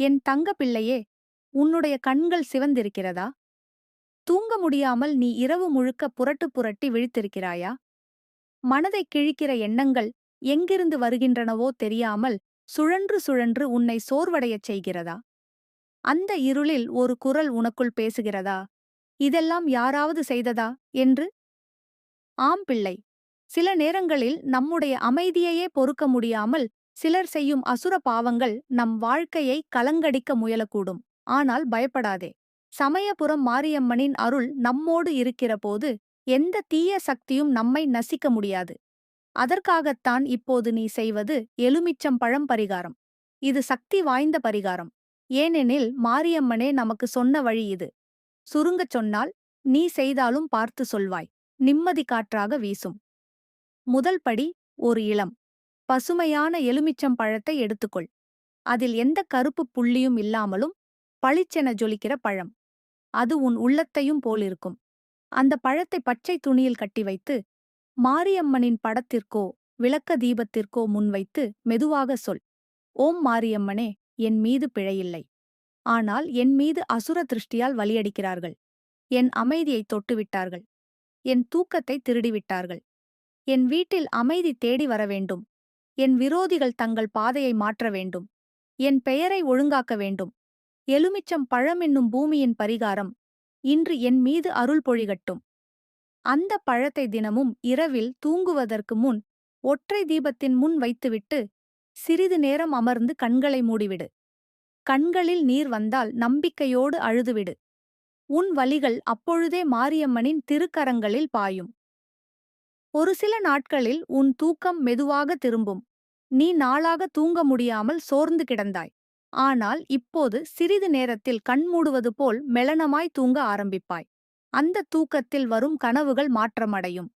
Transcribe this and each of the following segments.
என் தங்க பிள்ளையே, உன்னுடைய கண்கள் சிவந்திருக்கிறதா? தூங்க முடியாமல் நீ இரவு முழுக்க புரட்டு புரட்டி விழித்திருக்கிறாயா? மனதைக் கிழிக்கிற எண்ணங்கள் எங்கிருந்து வருகின்றனவோ தெரியாமல் சுழன்று சுழன்று உன்னை சோர்வடையச் செய்கிறதா? அந்த இருளில் ஒரு குரல் உனக்குள் பேசுகிறதா? இதெல்லாம் யாராவது செய்ததா என்று? ஆம் பிள்ளை. சில நேரங்களில் நம்முடைய அமைதியையே பொறுக்க முடியாமல் சிலர் செய்யும் அசுர பாவங்கள் நம் வாழ்க்கையை கலங்கடிக்க முயலக்கூடும். ஆனால் பயப்படாதே. சமயபுரம் மாரியம்மனின் அருள் நம்மோடு இருக்கிறபோது எந்த தீய சக்தியும் நம்மை நசிக்க முடியாது. அதற்காகத்தான் இப்போது நீ செய்வது எலுமிச்சம் பழம் பரிகாரம். இது சக்தி வாய்ந்த பரிகாரம். ஏனெனில் மாரியம்மனே நமக்கு சொன்ன வழி இது. சுருங்கச் சொன்னால், நீ செய்தாலும் பார்த்து சொல்வாய். நிம்மதி காற்றாக வீசும். முதல் படி, ஒரு இளம் பசுமையான எலுமிச்சம் பழத்தை எடுத்துக்கொள். அதில் எந்த கருப்பு புள்ளியும் இல்லாமலும் பளிச்சென ஜொலிக்கிற பழம். அது உன் உள்ளத்தையும் போலிருக்கும். அந்த பழத்தை பச்சை துணியில் கட்டி வைத்து மாரியம்மனின் படத்திற்கோ விளக்க தீபத்திற்கோ முன்வைத்து மெதுவாக சொல். ஓம் மாரியம்மனே, என் மீது பிழையில்லை. ஆனால் என் மீது அசுர திருஷ்டியால் வலியடிக்கிறார்கள். என் அமைதியை தொட்டுவிட்டார்கள். என் தூக்கத்தை திருடிவிட்டார்கள். என் வீட்டில் அமைதி தேடி வர வேண்டும். என் விரோதிகள் தங்கள் பாதையை மாற்ற வேண்டும். என் பெயரை ஒழுங்காக்க வேண்டும். எலுமிச்சம் பழமென்னும் பூமியின் பரிகாரம் இன்று என் மீது அருள் பொழிகட்டும். அந்த பழத்தை தினமும் இரவில் தூங்குவதற்கு முன் ஒற்றை தீபத்தின் முன் வைத்துவிட்டு சிறிது நேரம் அமர்ந்து கண்களை மூடிவிடு. கண்களில் நீர் வந்தால் நம்பிக்கையோடு அழுதுவிடு. உன் வலிகள் அப்பொழுதே மாரியம்மனின் திருக்கரங்களில் பாயும். ஒரு சில நாட்களில் உன் தூக்கம் மெதுவாக திரும்பும். நீ நாளாக தூங்க முடியாமல் சோர்ந்து கிடந்தாய். ஆனால் இப்போது சிறிது நேரத்தில் கண் மூடுவது போல் மெலனமாய் தூங்க ஆரம்பிப்பாய். அந்த தூக்கத்தில் வரும் கனவுகள் மாற்றமடையும்.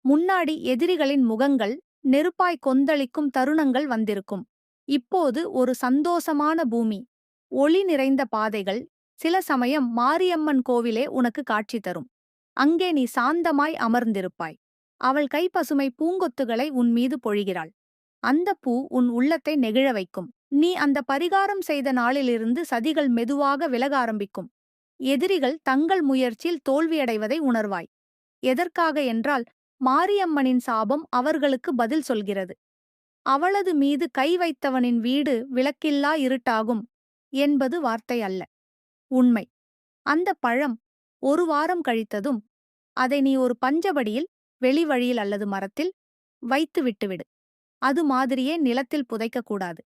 முன்னாடி எதிரிகளின் முகங்கள் நெருப்பாய் கொந்தளிக்கும் தருணங்கள் வந்திருக்கும். இப்போது ஒரு சந்தோஷமான பூமி, ஒளி நிறைந்த பாதைகள், சில சமயம் மாரியம்மன் கோவிலே உனக்கு காட்சி தரும். அங்கே நீ சாந்தமாய் அமர்ந்திருப்பாய். அவள் கைப்பசுமை பூங்கொத்துகளை உன் மீது பொழிகிறாள். அந்த பூ உன் உள்ளத்தை நெகிழ வைக்கும். நீ அந்த பரிகாரம் செய்த நாளிலிருந்து சதிகள் மெதுவாக விலக ஆரம்பிக்கும். எதிரிகள் தங்கள் முயற்சியில் தோல்வியடைவதை உணர்வாய். எதற்காக என்றால், மாரியம்மனின் சாபம் அவர்களுக்கு பதில் சொல்கிறது. அவளது மீது கை வைத்தவனின் வீடு விளக்கில்லா இருட்டாகும் என்பது வார்த்தை அல்ல, உண்மை. அந்த பழம் ஒரு வாரம் கழித்ததும் அதை நீ ஒரு பஞ்சபடியில், வெளிவழியில் அல்லது மரத்தில் வைத்து விட்டுவிடு. அது மாதிரியே நிலத்தில் புதைக்கக்கூடாது.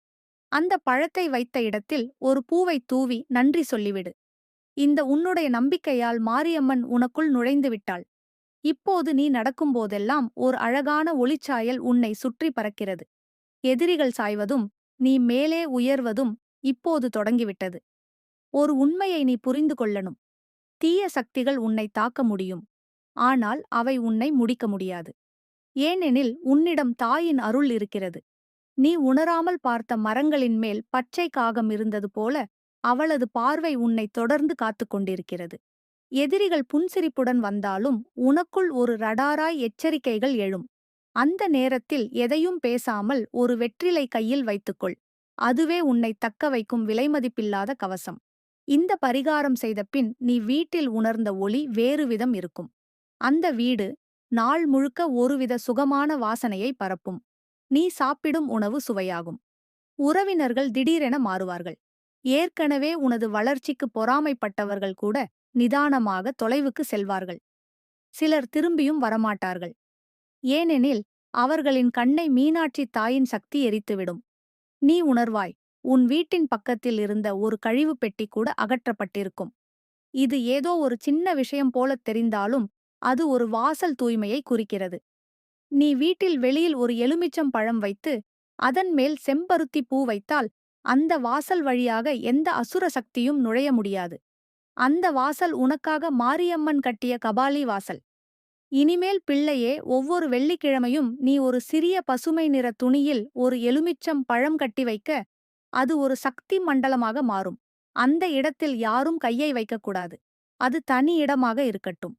அந்த பழத்தை வைத்த இடத்தில் ஒரு பூவை தூவி நன்றி சொல்லிவிடு. இந்த உன்னுடைய நம்பிக்கையால் மாரியம்மன் உனக்குள் நுழைந்து விட்டாள். இப்போது நீ நடக்கும்போதெல்லாம் ஓர் அழகான ஒளிச்சாயல் உன்னை சுற்றி பறக்கிறது. எதிரிகள் சாய்வதும் நீ மேலே உயர்வதும் இப்போது தொடங்கிவிட்டது. ஒரு உண்மையை நீ புரிந்து கொள்ளணும். தீய சக்திகள் உன்னை தாக்க முடியும். ஆனால் அவை உன்னை முடிக்க முடியாது. ஏனெனில் உன்னிடம் தாயின் அருள் இருக்கிறது. நீ உணராமல் பார்த்த மரங்களின் மேல் பச்சை காகம் இருந்தது போல அவளது பார்வை உன்னை தொடர்ந்து காத்துக் கொண்டிருக்கிறது. எதிரிகள் புன்சிரிப்புடன் வந்தாலும் உனக்குள் ஒரு ரடாராய் எச்சரிக்கைகள் எழும். அந்த நேரத்தில் எதையும் பேசாமல் ஒரு வெற்றிலை கையில் வைத்துக்கொள். அதுவே உன்னை தக்க வைக்கும் விலைமதிப்பில்லாத கவசம். இந்த பரிகாரம் செய்த பின் நீ வீட்டில் உணர்ந்த ஒளி வேறு விதம் இருக்கும். அந்த வீடு நாள் முழுக்க ஒருவித சுகமான வாசனையை பரப்பும். நீ சாப்பிடும் உணவு சுவையாகும். உறவினர்கள் திடீரென மாறுவார்கள். ஏற்கனவே உனது வளர்ச்சிக்கு பொறாமைப்பட்டவர்கள் கூட நிதானமாக தொலைவுக்கு செல்வார்கள். சிலர் திரும்பியும் வரமாட்டார்கள். ஏனெனில் அவர்களின் கண்ணை மீனாட்சி தாயின் சக்தி எரித்துவிடும். நீ உணர்வாய், உன் வீட்டின் பக்கத்தில் இருந்த ஒரு கழிவு பெட்டி கூட அகற்றப்பட்டிருக்கும். இது ஏதோ ஒரு சின்ன விஷயம் போலத் தெரிந்தாலும் அது ஒரு வாசல் தூய்மையை குறிக்கிறது. நீ வீட்டில் வெளியில் ஒரு எலுமிச்சம் பழம் வைத்து அதன் மேல் செம்பருத்தி பூ வைத்தால் அந்த வாசல் வழியாக எந்த அசுர சக்தியும் நுழைய முடியாது. அந்த வாசல் உனக்காக மாரியம்மன் கட்டிய கபாலி வாசல். இனிமேல் பிள்ளையே, ஒவ்வொரு வெள்ளிக்கிழமையும் நீ ஒரு சிறிய பசுமை நிற துணியில் ஒரு எலுமிச்சம் பழம் கட்டி வைக்க அது ஒரு சக்தி மண்டலமாக மாறும். அந்த இடத்தில் யாரும் கையை வைக்கக்கூடாது. அது தனி இடமாக இருக்கட்டும்.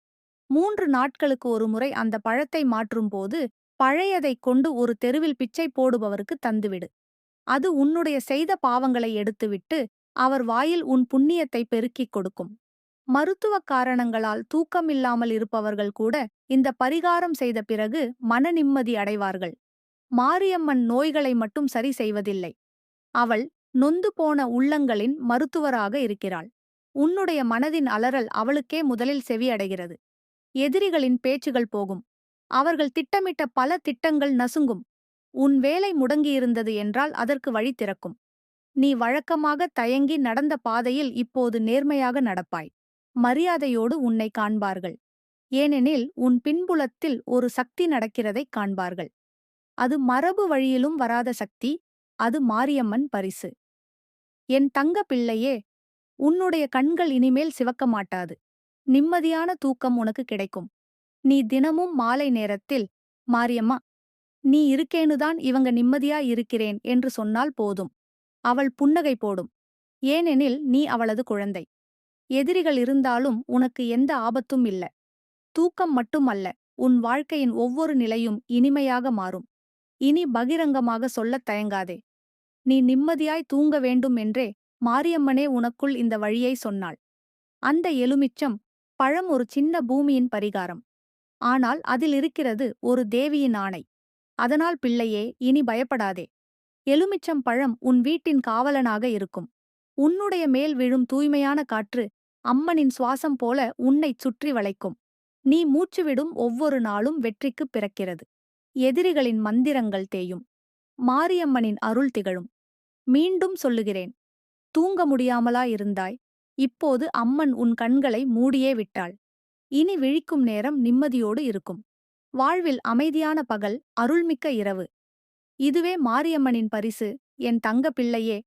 3 நாட்களுக்கு ஒரு முறை அந்த பழத்தை மாற்றும்போது பழையதைக் கொண்டு ஒரு தெருவில் பிச்சை போடுபவருக்கு தந்துவிடு. அது உன்னுடைய செய்த பாவங்களை எடுத்துவிட்டு அவர் வாயில் உன் புண்ணியத்தை பெருக்கிக் கொடுக்கும். மருத்துவ காரணங்களால் தூக்கமில்லாமல் இருப்பவர்கள் கூட இந்த பரிகாரம் செய்த பிறகு மன நிம்மதி அடைவார்கள். மாரியம்மன் நோய்களை மட்டும் சரி செய்வதில்லை. அவள் நொந்து போன உள்ளங்களின் மருத்துவராக இருக்கிறாள். உன்னுடைய மனதின் அலறல் அவளுக்கே முதலில் செவியடைகிறது. எதிரிகளின் பேச்சுகள் போகும். அவர்கள் திட்டமிட்ட பல திட்டங்கள் நசுங்கும். உன் வேலை முடங்கியிருந்தது என்றால் அதற்கு வழி திறக்கும். நீ வழக்கமாக தயங்கி நடந்த பாதையில் இப்போது நேர்மையாக நடப்பாய். மரியாதையோடு உன்னை காண்பார்கள். ஏனெனில் உன் பின்புலத்தில் ஒரு சக்தி நடக்கிறதைக் காண்பார்கள். அது மரபு வழியிலும் வராத சக்தி. அது மாரியம்மன் பரிசு. என் தங்க பிள்ளையே, உன்னுடைய கண்கள் இனிமேல் சிவக்க மாட்டாது. நிம்மதியான தூக்கம் உனக்கு கிடைக்கும். நீ தினமும் மாலை நேரத்தில், மாரியம்மா, நீ இருக்கேனுதான் இவங்க நிம்மதியா இருக்கிறேன் என்று சொன்னால் போதும். அவள் புன்னகை போடும். ஏனெனில் நீ அவளது குழந்தை. எதிரிகள் இருந்தாலும் உனக்கு எந்த ஆபத்தும் இல்ல. தூக்கம் மட்டுமல்ல, உன் வாழ்க்கையின் ஒவ்வொரு நிலையும் இனிமையாக மாறும். இனி பகிரங்கமாக சொல்லத் தயங்காதே. நீ நிம்மதியாய் தூங்க வேண்டும் என்றே மாரியம்மனே உனக்குள் இந்த வழியை சொன்னாள். அந்த எலுமிச்சம் பழம் ஒரு சின்ன பூமியின் பரிகாரம். ஆனால் அதில் இருக்கிறது ஒரு தேவியின் ஆணை. அதனால் பிள்ளையே, இனி பயப்படாதே. எலுமிச்சம் பழம் உன் வீட்டின் காவலனாக இருக்கும். உன்னுடைய மேல் விழும் தூய்மையான காற்று அம்மனின் சுவாசம் போல உன்னைச் சுற்றி வளைக்கும். நீ மூச்சுவிடும் ஒவ்வொரு நாளும் வெற்றிக்குப் பிறக்கிறது. எதிரிகளின் மந்திரங்கள் தேயும். மாரியம்மனின் அருள் திகழும். மீண்டும் சொல்லுகிறேன், தூங்க முடியாமலா இருந்தாய்? இப்போது அம்மன் உன் கண்களை மூடியே விட்டாள். இனி விழிக்கும் நேரம் நிம்மதியோடு இருக்கும். வாழ்வில் அமைதியான பகல், அருள்மிக்க இரவு. இதுவே மாரியம்மனின் பரிசு, என் தங்க பிள்ளையே.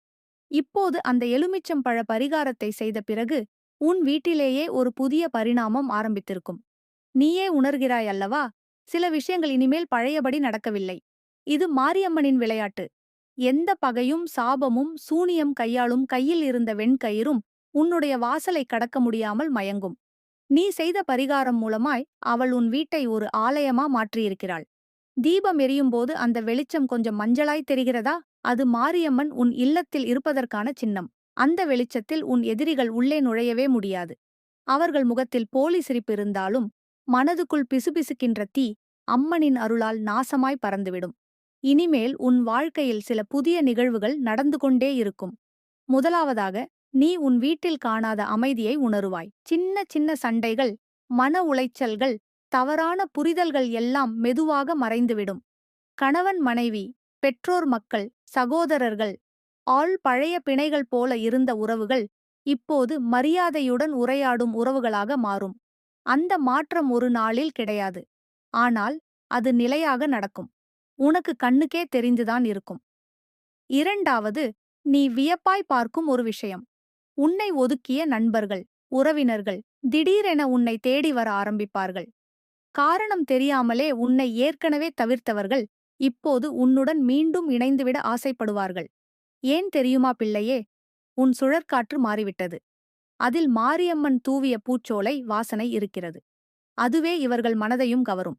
இப்போது அந்த எலுமிச்சம்பழ பரிகாரத்தை செய்த பிறகு உன் வீட்டிலேயே ஒரு புதிய பரிணாமம் ஆரம்பித்திருக்கும். நீயே உணர்கிறாய் அல்லவா? சில விஷயங்கள் இனிமேல் பழையபடி நடக்கவில்லை. இது மாரியம்மனின் விளையாட்டு. எந்த பகையும் சாபமும் சூனியம் கையாளும் கையில் இருந்த வெண்கயிறும் உன்னுடைய வாசலை கடக்க முடியாமல் மயங்கும். நீ செய்த பரிகாரம் மூலமாய் அவள் உன் வீட்டை ஒரு ஆலயமா மாற்றியிருக்கிறாள். தீபம் எரியும்போது அந்த வெளிச்சம் கொஞ்சம் மஞ்சளாய் தெரிகிறதா? அது மாரியம்மன் உன் இல்லத்தில் இருப்பதற்கான சின்னம். அந்த வெளிச்சத்தில் உன் எதிரிகள் உள்ளே நுழையவே முடியாது. அவர்கள் முகத்தில் போலி சிரிப்பு இருந்தாலும் மனதுக்குள் பிசுபிசுக்கின்ற தீ அம்மனின் அருளால் நாசமாய் பறந்துவிடும். இனிமேல் உன் வாழ்க்கையில் சில புதிய நிகழ்வுகள் நடந்து கொண்டே இருக்கும். முதலாவதாக, நீ உன் வீட்டில் காணாத அமைதியை உணருவாய். சின்ன சின்ன சண்டைகள், மன உளைச்சல்கள், தவறான புரிதல்கள் எல்லாம் மெதுவாக மறைந்துவிடும். கணவன் மனைவி, பெற்றோர் மக்கள், சகோதரர்கள், பழைய பிணைகள் போல இருந்த உறவுகள் இப்போது மரியாதையுடன் உரையாடும் உறவுகளாக மாறும். அந்த மாற்றம் ஒரு நாளில் கிடையாது. ஆனால் அது நிலையாக நடக்கும். உனக்கு கண்ணுக்கே தெரிந்துதான் இருக்கும். இரண்டாவது, நீ வியப்பாய் பார்க்கும் ஒரு விஷயம். உன்னை ஒதுக்கிய நண்பர்கள், உறவினர்கள் திடீரென உன்னை தேடி வர ஆரம்பிப்பார்கள். காரணம் தெரியாமலே உன்னை ஏற்கனவே தவிர்த்தவர்கள் இப்போது உன்னுடன் மீண்டும் இணைந்துவிட ஆசைப்படுவார்கள். ஏன் தெரியுமா பிள்ளையே? உன் சுழற்காற்று மாறிவிட்டது. அதில் மாரியம்மன் தூவிய பூச்சோலை வாசனை இருக்கிறது. அதுவே இவர்கள் மனதையும் கவரும்.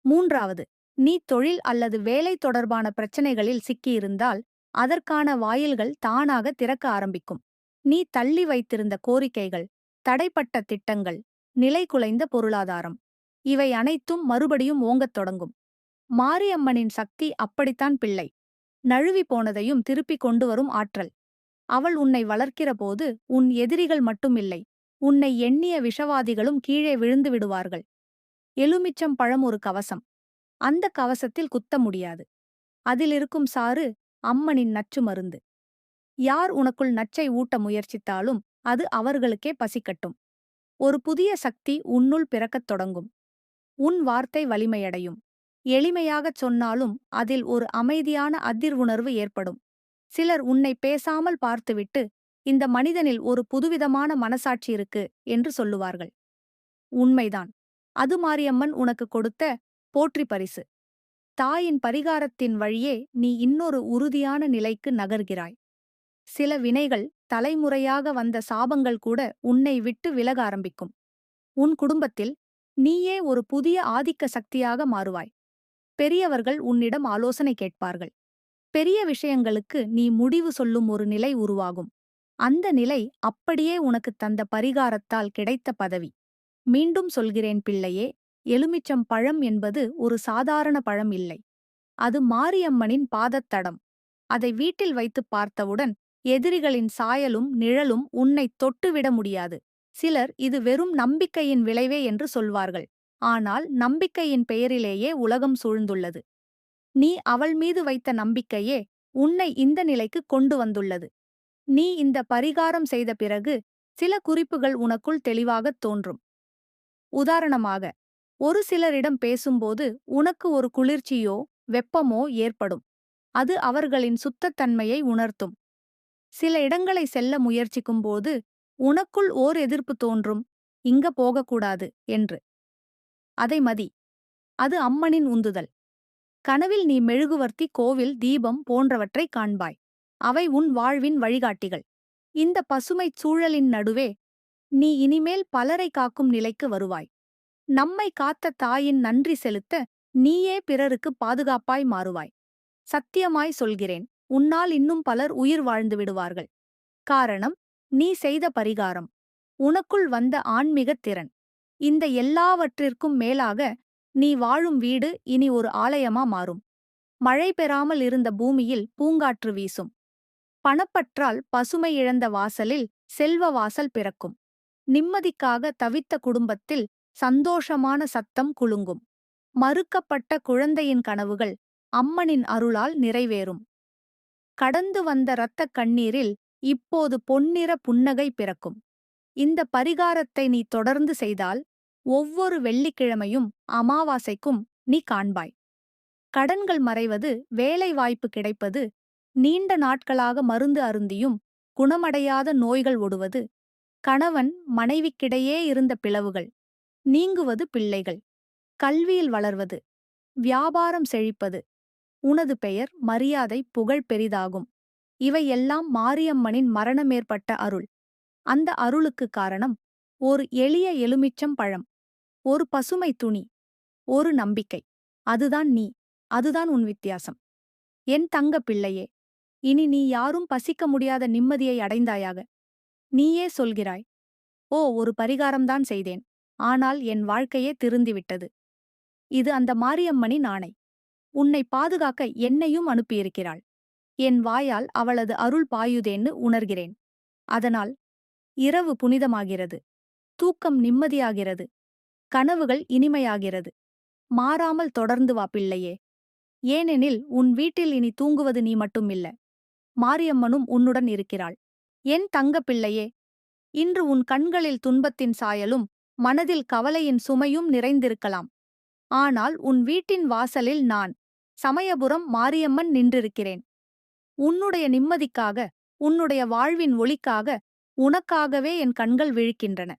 மூன்றாவது, நீ தொழில் அல்லது வேலை தொடர்பான பிரச்சனைகளில் சிக்கியிருந்தால் அதற்கான வாயில்கள் தானாக திறக்க ஆரம்பிக்கும். நீ தள்ளி வைத்திருந்த கோரிக்கைகள், தடைப்பட்ட திட்டங்கள், நிலைகுலைந்த பொருளாதாரம், இவை அனைத்தும் மறுபடியும் ஓங்கத் தொடங்கும். மாரியம்மனின் சக்தி அப்படித்தான் பிள்ளை. நழுவி போனதையும் திருப்பிக் கொண்டு வரும் ஆற்றல். அவள் உன்னை வளர்க்கிறபோது உன் எதிரிகள் மட்டுமில்லை, உன்னை எண்ணிய விஷவாதிகளும் கீழே விழுந்து விடுவார்கள். எலுமிச்சம் பழம் ஒரு கவசம். அந்த கவசத்தில் குத்த முடியாது. அதிலிருக்கும் சாறு அம்மனின் நச்சு மருந்து. யார் உனக்குள் நச்சை ஊட்ட முயற்சித்தாலும் அது அவர்களுக்கே பசிக்கட்டும். ஒரு புதிய சக்தி உன்னுள் பிறக்கத் தொடங்கும். உன் வார்த்தை வலிமையடையும். எளிமையாகச் சொன்னாலும் அதில் ஒரு அமைதியான அதிர்வுணர்வு ஏற்படும். சிலர் உன்னை பேசாமல் பார்த்துவிட்டு, இந்த மனிதனில் ஒரு புதுவிதமான மனசாட்சி இருக்கு என்று சொல்லுவார்கள். உண்மைதான். அது மாரியம்மன் உனக்கு கொடுத்த போற்றி பரிசு. தாயின் பரிகாரத்தின் வழியே நீ இன்னொரு உறுதியான நிலைக்கு நகர்கிறாய். சில வினைகள், தலைமுறையாக வந்த சாபங்கள் கூட உன்னை விட்டு விலக ஆரம்பிக்கும். உன் குடும்பத்தில் நீயே ஒரு புதிய ஆதிக்க சக்தியாக மாறுவாய். பெரியவர்கள் உன்னிடம் ஆலோசனை கேட்பார்கள். பெரிய விஷயங்களுக்கு நீ முடிவு சொல்லும் ஒரு நிலை உருவாகும். அந்த நிலை அப்படியே உனக்குத் தந்த பரிகாரத்தால் கிடைத்த பதவி. மீண்டும் சொல்கிறேன் பிள்ளையே, எலுமிச்சம் பழம் என்பது ஒரு சாதாரண பழம் இல்லை. அது மாரியம்மனின் பாதத்தடம். அதை வீட்டில் வைத்துப் பார்த்தவுடன் எதிரிகளின் சாயலும் நிழலும் உன்னைத் தொட்டுவிட முடியாது. சிலர் இது வெறும் நம்பிக்கையின் விளைவே என்று சொல்வார்கள். ஆனால் நம்பிக்கையின் பெயரிலேயே உலகம் சூழ்ந்துள்ளது. நீ அவள் மீது வைத்த நம்பிக்கையே உன்னை இந்த நிலைக்கு கொண்டு வந்துள்ளது. நீ இந்த பரிகாரம் செய்த பிறகு சில குறிப்புகள் உனக்குள் தெளிவாகத் தோன்றும். உதாரணமாக, ஒரு சிலரிடம் பேசும்போது உனக்கு ஒரு குளிர்ச்சியோ வெப்பமோ ஏற்படும். அது அவர்களின் சுத்தத்தன்மையை உணர்த்தும். சில இடங்களை செல்ல முயற்சிக்கும்போது உனக்குள் ஓர் எதிர்ப்பு தோன்றும், இங்க போகக்கூடாது என்று. அதை மதி. அது அம்மனின் உந்துதல். கனவில் நீ மெழுகுவர்த்தி, கோவில், தீபம் போன்றவற்றைக் காண்பாய். அவை உன் வாழ்வின் வழிகாட்டிகள். இந்த பசுமைச் சூழலின் நடுவே நீ இனிமேல் பலரை காக்கும் நிலைக்கு வருவாய். நம்மை காத்த தாயின் நன்றி செலுத்த நீயே பிறருக்கு பாதுகாப்பாய் மாறுவாய். சத்தியமாய் சொல்கிறேன், உன்னால் இன்னும் பலர் உயிர் வாழ்ந்து விடுவார்கள். காரணம், நீ செய்த பரிகாரம். உனக்குள் வந்த ஆன்மீகத் திறன். இந்த எல்லாவற்றிற்கும் மேலாக நீ வாழும் வீடு இனி ஒரு ஆலயமா மாறும். மழை பெறாமல் இருந்த பூமியில் பூங்காற்று வீசும். பணப்பற்றால் பசுமை இழந்த வாசலில் செல்வ வாசல் பிறக்கும். நிம்மதிக்காக தவித்த குடும்பத்தில் சந்தோஷமான சத்தம் குலுங்கும். மறுக்கப்பட்ட குழந்தையின் கனவுகள் அம்மனின் அருளால் நிறைவேறும். கடந்து வந்த இரத்தக் கண்ணீரில் இப்போது பொன்னிற புன்னகை பிறக்கும். இந்த பரிகாரத்தை நீ தொடர்ந்து செய்தால் ஒவ்வொரு வெள்ளிக்கிழமையும் அமாவாசைக்கும் நீ காண்பாய். கடன்கள் மறைவது, வேலை வாய்ப்பு கிடைப்பது, நீண்ட நாட்களாக மருந்து அருந்தியும் குணமடையாத நோய்கள் ஒடுவது, கணவன் மனைவிக்கிடையே இருந்த பிளவுகள் நீங்குவது, பிள்ளைகள் கல்வியில் வளர்வது, வியாபாரம் செழிப்பது, உனது பெயர், மரியாதை, புகழ் பெரிதாகும். இவையெல்லாம் மாரியம்மனின் மரணமேற்பட்ட அருள். அந்த அருளுக்கு காரணம் ஒரு எளிய எலுமிச்சம் பழம், ஒரு பசுமை துணி, ஒரு நம்பிக்கை. அதுதான் நீ. அதுதான் உன் வித்தியாசம். என் தங்க பிள்ளையே, இனி நீ யாரும் பசிக்க முடியாத நிம்மதியை அடைந்தாயாக. நீயே சொல்கிறாய், ஓ, ஒரு பரிகாரம்தான் செய்தேன், ஆனால் என் வாழ்க்கையே திருந்திவிட்டது. இது அந்த மாரியம்மனின் ஆணை. உன்னை பாதுகாக்க என்னையும் அனுப்பியிருக்கிறாள். என் வாயால் அவளது அருள் பாயுதேன்னு உணர்கிறேன். அதனால் இரவு புனிதமாகிறது, தூக்கம் நிம்மதியாகிறது, கனவுகள் இனிமையாகிறது. மாறாமல் தொடர்ந்து வா பிள்ளையே. ஏனெனில் உன் வீட்டில் இனி தூங்குவது நீ மட்டுமில்ல, மாரியம்மனும் உன்னுடன் இருக்கிறாள். என் தங்க பிள்ளையே, இன்று உன் கண்களில் துன்பத்தின் சாயலும் மனதில் கவலையின் சுமையும் நிறைந்திருக்கலாம். ஆனால் உன் வீட்டின் வாசலில் நான், சமயபுரம் மாரியம்மன், நின்றிருக்கிறேன். உன்னுடைய நிம்மதிக்காக, உன்னுடைய வாழ்வின் ஒளிக்காக, உனக்காகவே என் கண்கள் விழிக்கின்றன.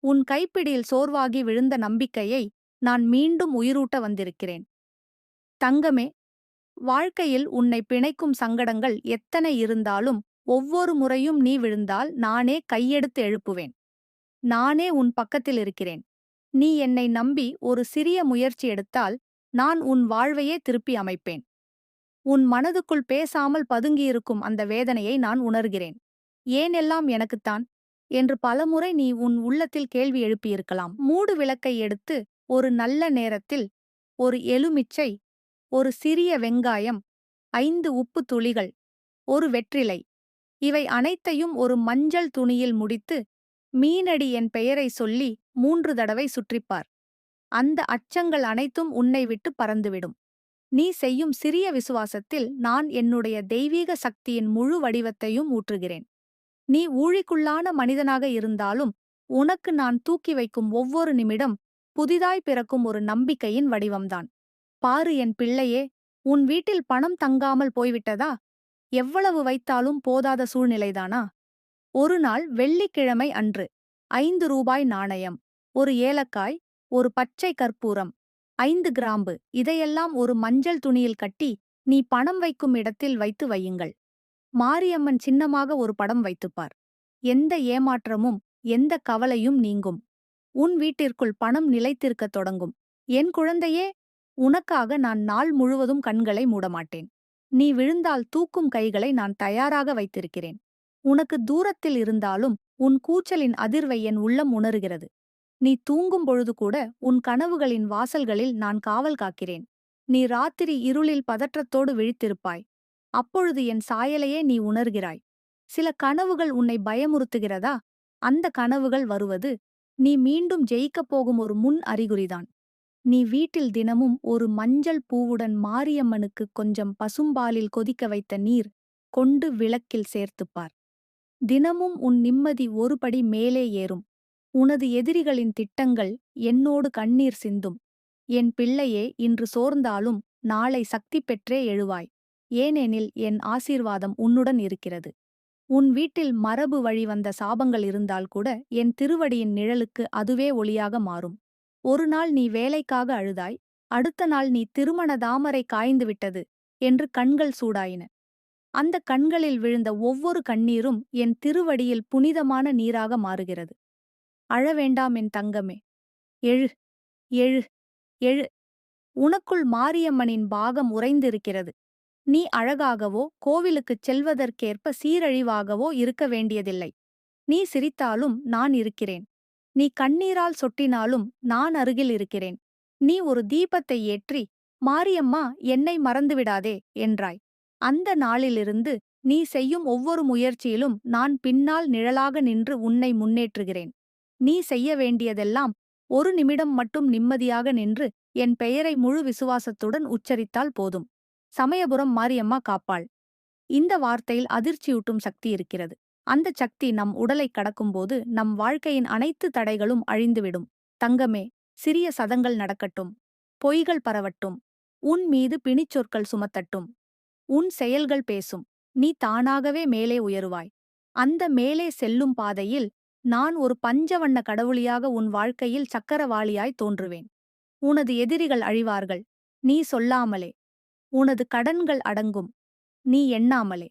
உன் கைப்பிடியில் சோர்வாகி விழுந்த நம்பிக்கையை நான் மீண்டும் உயிரூட்ட வந்திருக்கிறேன். தங்கமே, வாழ்க்கையில் உன்னை பிணைக்கும் சங்கடங்கள் எத்தனை இருந்தாலும் ஒவ்வொரு முறையும் நீ விழுந்தால் நானே கையெடுத்து எழுப்புவேன். நானே உன் பக்கத்தில் இருக்கிறேன். நீ என்னை நம்பி ஒரு சிறிய முயற்சி எடுத்தால் நான் உன் வாழ்வையே திருப்பி அமைப்பேன். உன் மனதுக்குள் பேசாமல் பதுங்கியிருக்கும் அந்த வேதனையை நான் உணர்கிறேன். ஏனெல்லாம் எனக்குத்தான் என்று பலமுறை நீ உன் உள்ளத்தில் கேள்வி எழுப்பியிருக்கலாம். மூடு விளக்கை எடுத்து ஒரு நல்ல நேரத்தில் ஒரு எலுமிச்சை, ஒரு சிறிய வெங்காயம், 5 உப்பு துளிகள், ஒரு வெற்றிலை, இவை அனைத்தையும் ஒரு மஞ்சள் துணியில் முடித்து மீனடி என் பெயரை சொல்லி 3 தடவை சுற்றிப்பார். அந்த அச்சங்கள் அனைத்தும் உன்னை விட்டு பறந்துவிடும். நீ செய்யும் சிறிய விசுவாசத்தில் நான் என்னுடைய தெய்வீக சக்தியின் முழு வடிவத்தையும் ஊற்றுகிறேன். நீ ஊழிக்குள்ளான மனிதனாக இருந்தாலும் உனக்கு நான் தூக்கி வைக்கும் ஒவ்வொரு நிமிடம் புதிதாய் பிறக்கும் ஒரு நம்பிக்கையின் வடிவம்தான். பாரு என் பிள்ளையே, உன் வீட்டில் பணம் தங்காமல் போய்விட்டதா? எவ்வளவு வைத்தாலும் போதாத சூழ்நிலைதானா? ஒரு நாள் வெள்ளிக்கிழமை அன்று 5 ரூபாய் நாணயம், ஒரு ஏலக்காய், ஒரு பச்சை கற்பூரம், 5 கிராம்பு, இதையெல்லாம் ஒரு மஞ்சள் துணியில் கட்டி நீ பணம் வைக்கும் இடத்தில் வைத்து வையுங்கள். மாரியம்மன் சின்னமாக ஒரு படம் வைத்துப்பார். எந்த ஏமாற்றமும் எந்த கவலையும் நீங்கும். உன் வீட்டிற்குள் பணம் நிலைத்திருக்கத் தொடங்கும். என் குழந்தையே, உனக்காக நான் நாள் முழுவதும் கண்களை மூடமாட்டேன். நீ விழுந்தால் தூக்கும் கைகளை நான் தயாராக வைத்திருக்கிறேன். உனக்கு தூரத்தில் இருந்தாலும் உன் கூச்சலின் அதிர்வை என் உள்ளம் உணர்கிறது. நீ தூங்கும் பொழுது கூட உன் கனவுகளின் வாசல்களில் நான் காவல் காக்கிறேன். நீ ராத்திரி இருளில் பதற்றத்தோடு விழித்திருப்பாய். அப்பொழுது என் சாயலையே நீ உணர்கிறாய். சில கனவுகள் உன்னை பயமுறுத்துகிறதா? அந்த கனவுகள் வருவது நீ மீண்டும் ஜெயிக்கப் போகும் ஒரு முன் அறிகுறிதான். நீ வீட்டில் தினமும் ஒரு மஞ்சள் பூவுடன் மாரியம்மனுக்கு கொஞ்சம் பசும்பாலில் கொதிக்க வைத்த நீர் கொண்டு விளக்கில் சேர்த்துப்பார். தினமும் உன் நிம்மதி ஒரு படி மேலே ஏறும். உனது எதிரிகளின் திட்டங்கள் என்னோடு கண்ணீர் சிந்தும். என் பிள்ளையே, இன்று சோர்ந்தாலும் நாளை சக்தி பெற்றே எழுவாய். ஏனெனில் என் ஆசீர்வாதம் உன்னுடன் இருக்கிறது. உன் வீட்டில் மரபு வழி வந்த சாபங்கள் இருந்தால் கூட என் திருவடியின் நிழலுக்கு அதுவே ஒளியாக மாறும். ஒரு நாள் நீ வேலைக்காக அழுதாய், அடுத்த நாள் நீ திருமண தாமரை காய்ந்துவிட்டது என்று கண்கள் சூடாயின. அந்த கண்களில் விழுந்த ஒவ்வொரு கண்ணீரும் என் திருவடியில் புனிதமான நீராக மாறுகிறது. அழ வேண்டாம் என் தங்கமே. எழு, எழு, எழு. உனக்குள் மாரியம்மனின் பாகம் உறைந்திருக்கிறது. நீ அழகாகவோ கோவிலுக்குச் செல்வதற்கேற்ப சீரழிவாகவோ இருக்க வேண்டியதில்லை. நீ சிரித்தாலும் நான் இருக்கிறேன். நீ கண்ணீரால் சொட்டினாலும் நான் அருகில் இருக்கிறேன். நீ ஒரு தீபத்தை ஏற்றி, மாரியம்மா என்னை மறந்துவிடாதே என்றாய். அந்த நாளிலிருந்து நீ செய்யும் ஒவ்வொரு முயற்சியிலும் நான் பின்னால் நிழலாக நின்று உன்னை முன்னேற்றுகிறேன். நீ செய்ய வேண்டியதெல்லாம் ஒரு நிமிடம் மட்டும் நிம்மதியாக நின்று என் பெயரை முழு விசுவாசத்துடன் உச்சரித்தால் போதும். சமயபுரம் மாரியம்மா காப்பாள். இந்த வார்த்தையில் அதிர்ச்சியூட்டும் சக்தி இருக்கிறது. அந்தச் சக்தி நம் உடலைக் கடக்கும்போது நம் வாழ்க்கையின் அனைத்து தடைகளும் அழிந்துவிடும். தங்கமே, சிறிய சதங்கள் நடக்கட்டும். பொய்கள் பரவட்டும். உன் மீது பிணிச்சொற்கள் சுமத்தட்டும். உன் செயல்கள் பேசும். நீ தானாகவே மேலே உயருவாய். அந்த மேலே செல்லும் பாதையில் நான் ஒரு பஞ்சவண்ண கடவுளியாக உன் வாழ்க்கையில் சக்கரவாளியாய் தோன்றுவேன். உனது எதிரிகள் அழிவார்கள். நீ சொல்லாமலே. உனது கடன்கள் அடங்கும். நீ எண்ணாமலே.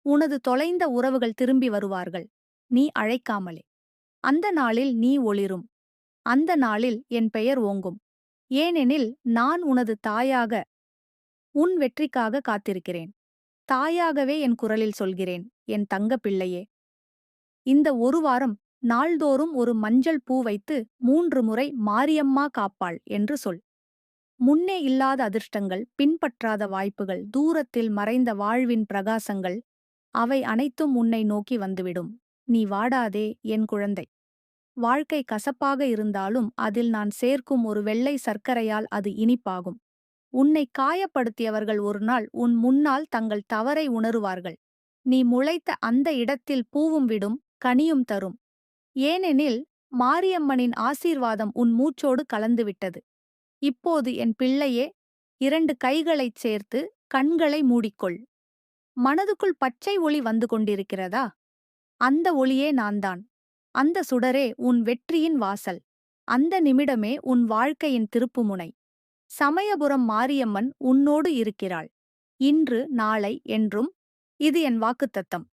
உனது தொலைந்த உறவுகள் திரும்பி வருவார்கள். நீ அழைக்காமலே. அந்த நாளில் நீ ஒளிரும். அந்த நாளில் என் பெயர் ஓங்கும். ஏனெனில் நான் உனது தாயாக உன் வெற்றிக்காக காத்திருக்கிறேன். தாயாகவே என் குரலில் சொல்கிறேன், என் தங்க பிள்ளையே. இந்த ஒரு வாரம் நாள்தோறும் ஒரு மஞ்சள் பூ வைத்து 3 முறை மாரியம்மா காப்பாள் என்று சொல். முன்னே இல்லாத அதிர்ஷ்டங்கள், பின்பற்றாத வாய்ப்புகள், தூரத்தில் மறைந்த வாழ்வின் பிரகாசங்கள், அவை அனைத்தும் உன்னை நோக்கி வந்துவிடும். நீ வாடாதே என் குழந்தை. வாழ்க்கை கசப்பாக இருந்தாலும் அதில் நான் சேர்க்கும் ஒரு வெள்ளை சர்க்கரையால் அது இனிப்பாகும். உன்னை காயப்படுத்தியவர்கள் ஒருநாள் உன் முன்னால் தங்கள் தவறை உணருவார்கள். நீ முளைத்த அந்த இடத்தில் பூவும் விடும், கனியும் தரும். ஏனெனில் மாரியம்மனின் ஆசீர்வாதம் உன் மூச்சோடு கலந்துவிட்டது. இப்போது என் பிள்ளையே, 2 கைகளைச் சேர்த்து கண்களை மூடிக்கொள். மனதுக்குள் பச்சை ஒளி வந்து கொண்டிருக்கிறதா? அந்த ஒளியே நான்தான். அந்த சுடரே உன் வெற்றியின் வாசல். அந்த நிமிடமே உன் வாழ்க்கையின் திருப்புமுனை. சமயபுரம் மாரியம்மன் உன்னோடு இருக்கிறாள். இன்று, நாளை, என்றும். இது என் வாக்குத்தத்தம்.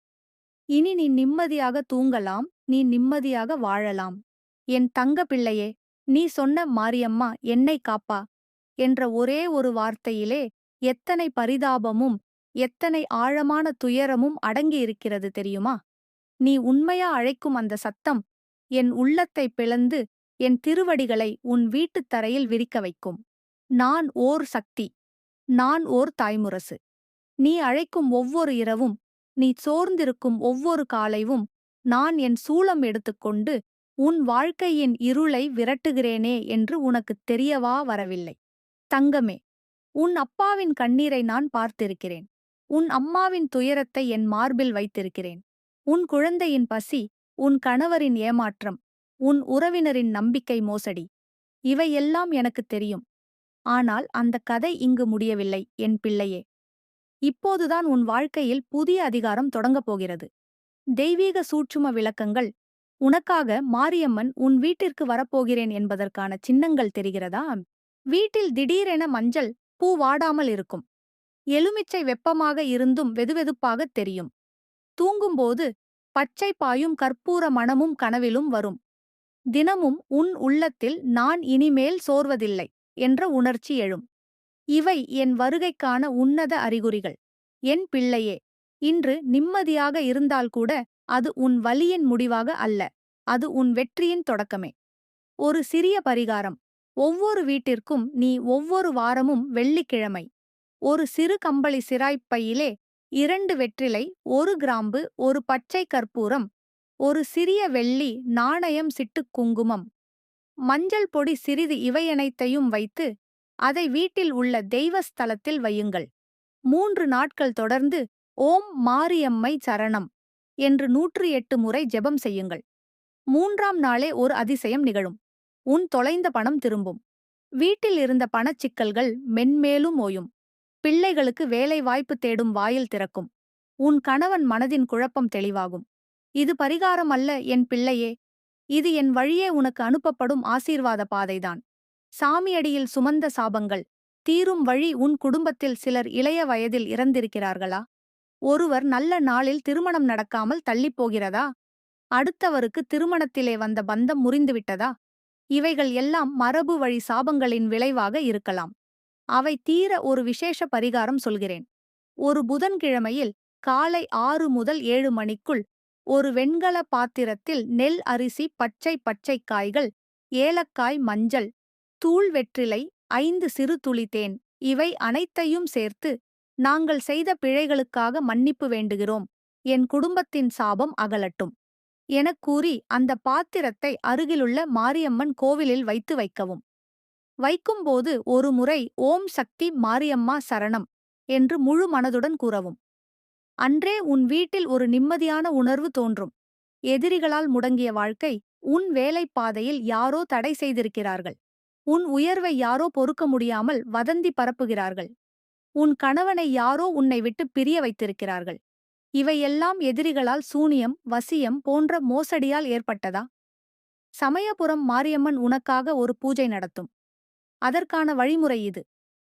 இனி நீ நிம்மதியாக தூங்கலாம், நீ நிம்மதியாக வாழலாம். என் தங்க பிள்ளையே, நீ சொன்ன மாரியம்மா என்னை காப்பா என்ற ஒரே ஒரு வார்த்தையிலே எத்தனை பரிதாபமும் எத்தனை ஆழமான துயரமும் அடங்கியிருக்கிறது தெரியுமா? நீ உண்மையா அழைக்கும் அந்த சத்தம் என் உள்ளத்தை பிளந்து என் திருவடிகளை உன் வீட்டுத் தரையில் விரிக்க வைக்கும். நான் ஓர் சக்தி. நான் ஓர் தாய்முரசு. நீ அழைக்கும் ஒவ்வொரு இரவும், நீ சோர்ந்திருக்கும் ஒவ்வொரு காலைவும் நான் என் சூலம் எடுத்துக்கொண்டு உன் வாழ்க்கையின் இருளை விரட்டுகிறேனே என்று உனக்குத் தெரியவா வரவில்லை. தங்கமே, உன் அப்பாவின் கண்ணீரை நான் பார்த்திருக்கிறேன். உன் அம்மாவின் துயரத்தை என் மார்பில் வைத்திருக்கிறேன். உன் குழந்தையின் பசி, உன் கணவரின் ஏமாற்றம், உன் உறவினரின் நம்பிக்கை மோசடி, இவையெல்லாம் எனக்குத் தெரியும். ஆனால் அந்த கதை இங்கு முடியவில்லை என் பிள்ளையே. இப்போதுதான் உன் வாழ்க்கையில் புதிய அதிகாரம் தொடங்கப் போகிறது. தெய்வீக சூட்சும விளக்கங்கள். உனக்காக மாரியம்மன் உன் வீட்டிற்கு வரப்போகிறேன் என்பதற்கான சின்னங்கள் தெரிகிறதா? வீட்டில் திடீரென மஞ்சள் பூ வாடாமல் இருக்கும். எலுமிச்சை வெப்பமாக இருந்தும் வெதுவெதுப்பாகத் தெரியும். தூங்கும்போது பச்சை பாயும் கற்பூர மணமும் கனவிலும் வரும். தினமும் உன் உள்ளத்தில் நான் இனிமேல் சோர்வதில்லை என்ற உணர்ச்சி எழும். இவை என் வருகைக்கான உன்னத அறிகுறிகள். என் பிள்ளையே, இன்று நிம்மதியாக இருந்தால் கூட அது உன் வலியின் முடிவாக அல்ல, அது உன் வெற்றியின் தொடக்கமே. ஒரு சிறிய பரிகாரம். ஒவ்வொரு வீட்டிற்கும் நீ ஒவ்வொரு வாரமும் வெள்ளிக்கிழமை ஒரு சிறு கம்பளி சிராய்ப்பையிலே 2 வெற்றிலை, 1 கிராம்பு, 1 பச்சை கற்பூரம், ஒரு சிறிய வெள்ளி நாணயம், சிட்டுக் குங்குமம், மஞ்சள் பொடி சிறிது இவையனைத்தையும் வைத்து அதை வீட்டில் உள்ள தெய்வ ஸ்தலத்தில் வையுங்கள். 3 நாட்கள் தொடர்ந்து ஓம் மாரியம்மை சரணம் என்று 108 முறை ஜெபம் செய்யுங்கள். 3ஆம் நாளே ஒரு அதிசயம் நிகழும். உன் தொலைந்த பணம் திரும்பும். வீட்டில் இருந்த பணச்சிக்கல்கள் மென்மேலும் ஓயும். பிள்ளைகளுக்கு வேலை வாய்ப்பு தேடும் வாயில் திறக்கும். உன் கணவன் மனதின் குழப்பம் தெளிவாகும். இது பரிகாரம் அல்ல என் பிள்ளையே. இது என் வழியே உனக்கு அனுப்பப்படும் ஆசீர்வாத பாதைதான். சாமியடியில் சுமந்த சாபங்கள் தீரும் வழி. உன் குடும்பத்தில் சிலர் இளைய வயதில் இறந்திருக்கிறார்களா? ஒருவர் நல்ல நாளில் திருமணம் நடக்காமல் தள்ளிப்போகிறதா? அடுத்தவருக்கு திருமணத்திலே வந்த பந்தம் முறிந்துவிட்டதா? இவைகள் எல்லாம் மரபு வழி சாபங்களின் விளைவாக இருக்கலாம். அவை தீர ஒரு விசேஷ பரிகாரம் சொல்கிறேன். ஒரு புதன்கிழமையில் காலை 6 முதல் 7 மணிக்குள் ஒரு வெண்கல பாத்திரத்தில் நெல் அரிசி, பச்சை பச்சை காய்கள், ஏலக்காய், மஞ்சள் தூள், வெற்றிலை, 5 சிறு துளி தேன் இவை அனைத்தையும் சேர்த்து, நாங்கள் செய்த பிழைகளுக்காக மன்னிப்பு வேண்டுகிறோம், என் குடும்பத்தின் சாபம் அகலட்டும் எனக் கூறி அந்த பாத்திரத்தை அருகிலுள்ள மாரியம்மன் கோவிலில் வைக்கவும். வைக்கும்போது ஒரு முறை ஓம் சக்தி மாரியம்மா சரணம் என்று முழு மனதுடன் கூறவும். அன்றே உன் வீட்டில் ஒரு நிம்மதியான உணர்வு தோன்றும். எதிரிகளால் முடங்கிய வாழ்க்கை, உன் வேலைப்பாதையில் யாரோ தடை செய்திருக்கிறார்கள். உன் உயர்வை யாரோ பொறுக்க முடியாமல் வதந்தி பரப்புகிறார்கள். உன் கணவனை யாரோ உன்னை விட்டு பிரிய வைத்திருக்கிறார்கள். இவையெல்லாம் எதிரிகளால் சூனியம், வசியம் போன்ற மோசடியால் ஏற்பட்டதா? சமயபுரம் மாரியம்மன் உனக்காக ஒரு பூஜை நடத்தும். அதற்கான வழிமுறை இது.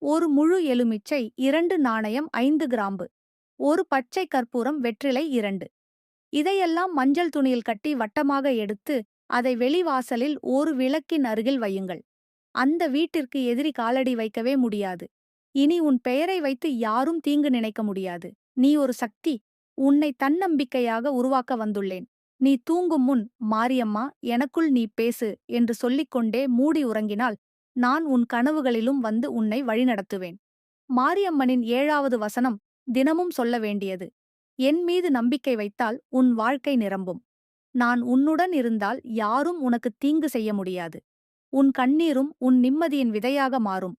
ஒரு முழு எலுமிச்சை, 2 நாணயம், 5 கிராம்பு, 1 பச்சை கற்பூரம், வெற்றிலை 2. இதையெல்லாம் மஞ்சள் துணியில் கட்டி வட்டமாக எடுத்து அதை வெளிவாசலில் ஒரு விளக்கின் அருகில் வையுங்கள். அந்த வீட்டிற்கு எதிரி காலடி வைக்கவே முடியாது. இனி உன் பெயரை வைத்து யாரும் தீங்கு நினைக்க முடியாது. நீ ஒரு சக்தி. உன்னை தன்னம்பிக்கையாக உருவாக்க வந்துள்ளேன். நீ தூங்கும் முன், மாரியம்மா எனக்குள் நீ பேசு என்று சொல்லிக்கொண்டே மூடி உறங்கினால், நான் உன் கனவுகளிலும் வந்து உன்னை வழிநடத்துவேன். மாரியம்மனின் 7வது வசனம் தினமும் சொல்ல வேண்டியது. என் மீது நம்பிக்கை வைத்தால் உன் வாழ்க்கை நிரம்பும். நான் உன்னுடன் இருந்தால் யாரும் உனக்கு தீங்கு செய்ய முடியாது. உன் கண்ணீரும் உன் நிம்மதியின் விதையாக மாறும்.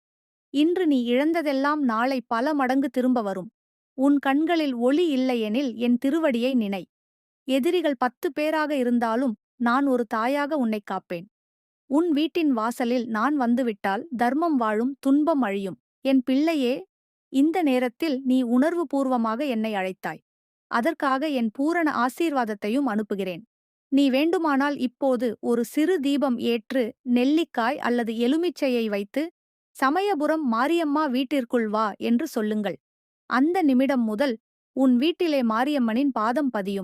இன்று நீ இழந்ததெல்லாம் நாளை பல மடங்கு திரும்ப வரும். உன் கண்களில் ஒளி இல்லையெனில் என் திருவடியை நினை. எதிரிகள் 10 பேராக இருந்தாலும் நான் ஒரு தாயாக உன்னைக் காப்பேன். உன் வீட்டின் வாசலில் நான் வந்துவிட்டால் தர்மம் வாழும், துன்பம் அழியும். என் பிள்ளையே, இந்த நேரத்தில் நீ உணர்வுபூர்வமாக என்னை அழைத்தாய். அதற்காக என் பூரண ஆசீர்வாதத்தையும் அனுப்புகிறேன். நீ வேண்டுமானால் இப்போது ஒரு சிறு தீபம் ஏற்று நெல்லிக்காய் அல்லது எலுமிச்சையை வைத்து, சமயபுரம் மாரியம்மா வீட்டிற்குள் வா என்று சொல்லுங்கள். அந்த நிமிடம் முதல் உன் வீட்டிலே மாரியம்மனின் பாதம் பதியும்.